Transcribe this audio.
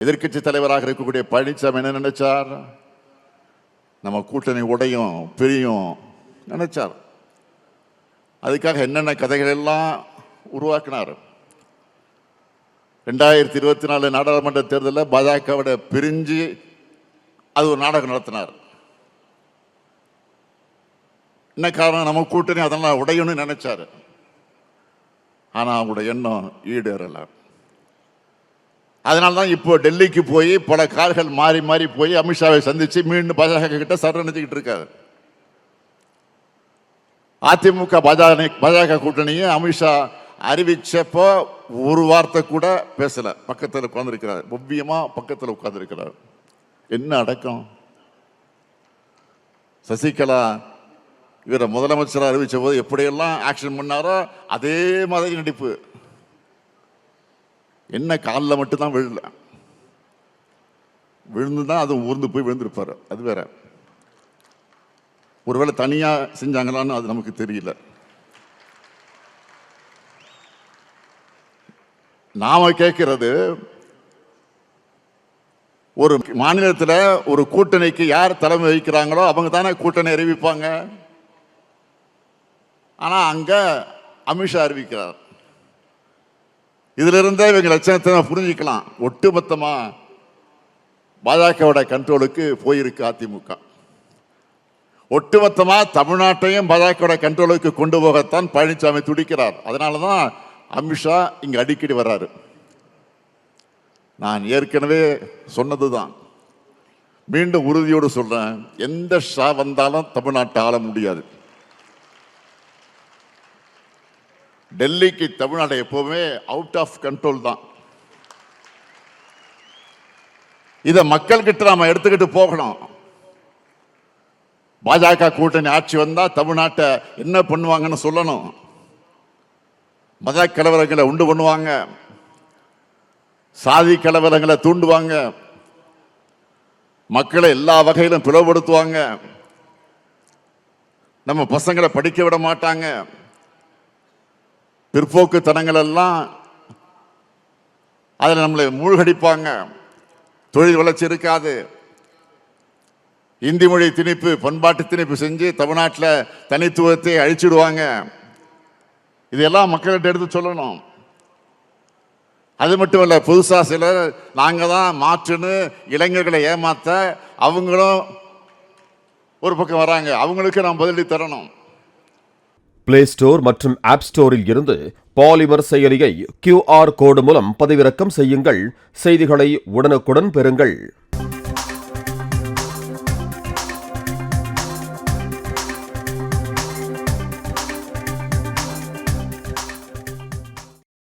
எதிர்க்கட்சி தலைவராக இருக்கக்கூடிய பழனிசாமி என்ன நினைச்சார்? நம்ம கூட்டணி உடையும் பிரியும் நினைச்சார். அதுக்காக என்னென்ன கதைகள் எல்லாம் உருவாக்கினார். 2024 நாடாளுமன்ற தேர்தலில் பாஜகவோட பிரிஞ்சு அது ஒரு நாடகம் நடத்தினார். என்ன காரணம்? நம்ம கூட்டணி அதெல்லாம் உடையும்னு நினைச்சாரு. ஆனா அவங்களோட எண்ணம் ஈடேறல. அதனால்தான் இப்போ டெல்லிக்கு போய் பல கார்கள் மாறி மாறி போய் அமித்ஷாவை சந்திச்சு மீண்டும் பாஜக கிட்ட சரணடைஞ்சுக்கிட்டு இருக்காரு. அதிமுக பாஜக கூட்டணியை அமித்ஷா அறிவிச்சப்போ ஒரு வார்த்தை கூட பேசல. பக்கத்தில் உட்கார்ந்துருக்கிறார், ஒவ்வியமா பக்கத்தில் உட்கார்ந்துருக்கிறார். என்ன அடக்கம்! சசிகலா இவரை முதலமைச்சராக அறிவிச்ச போது எப்படியெல்லாம் ஆக்ஷன் பண்ணாரோ அதே மாதிரி நடிப்பு. என்ன காலில் மட்டும்தான் விழல, விழுந்துதான் அது ஊர்ந்து போய் விழுந்திருப்பாரு. அது வேற. ஒருவேளை தனியா செஞ்சாங்களான்னு அது நமக்கு தெரியல. நாம கேட்கிறது, ஒரு மாநிலத்தில் ஒரு கூட்டணிக்கு யார் தலைமை வகிக்கிறாங்களோ அவங்க தானே கூட்டணி அறிவிப்பாங்க. ஆனா அங்க அமித்ஷா அறிவிக்கிறார். இதுல இருந்தே இவங்க லட்சணத்தை புரிஞ்சுக்கலாம். ஒட்டுமொத்தமா பாஜகவோட கண்ட்ரோலுக்கு போயிருக்கு அதிமுக. ஒட்டுமொத்தமா தமிழ்நாட்டையும் பாஜகவோட கண்ட்ரோலுக்கு கொண்டு போகத்தான் பழனிசாமி துடிக்கிறார். அதனாலதான் அமித்ஷா இங்க அடிக்கடி வர்றாரு. நான் ஏற்கனவே சொன்னதுதான், மீண்டும் உறுதியோடு சொல்றேன், எந்த ஷா வந்தாலும் தமிழ்நாட்டை ஆள முடியாது. டெல்லிக்கு தமிழ்நாடு எப்பவுமே அவுட் ஆஃப் கண்ட்ரோல் தான். இதை மக்கள் கிட்ட நாம எடுத்துக்கிட்டு போகணும். பாஜக கூட்டணி ஆட்சி வந்தா தமிழ்நாட்டை என்ன பண்ணுவாங்கன்னு சொல்லணும். மத கலவரங்களை உண்டு பண்ணுவாங்க, சாதி கலவரங்களை தூண்டுவாங்க, மக்களை எல்லா வகையிலும் பிளவுபடுத்துவாங்க, நம்ம பசங்களை படிக்க விட மாட்டாங்க, பிற்போக்கு தனங்கள் எல்லாம் அதில் நம்மளை மூழ்கடிப்பாங்க, தொழில் வளர்ச்சி இருக்காது, இந்தி மொழி திணிப்பு பண்பாட்டு திணிப்பு செஞ்சு தமிழ்நாட்டில் தனித்துவத்தை அழிச்சிடுவாங்க. இதெல்லாம் மக்கள்கிட்ட எடுத்து சொல்லணும். அது மட்டும் இல்லை, புதுசா சிலர் நாங்க தான் மாற்றுன்னு இளைஞர்களை ஏமாத்த அவங்களும் ஒரு பக்கம் வராங்க. அவங்களுக்கு நாம் பதிலடி தரணும். பிளே ஸ்டோர் மற்றும் ஆப் ஸ்டோரில் இருந்து பாலிமர் செயலியை QR கோடு மூலம் பதிவிறக்கம் செய்யுங்கள். செய்திகளை உடனுக்குடன் பெறுங்கள்.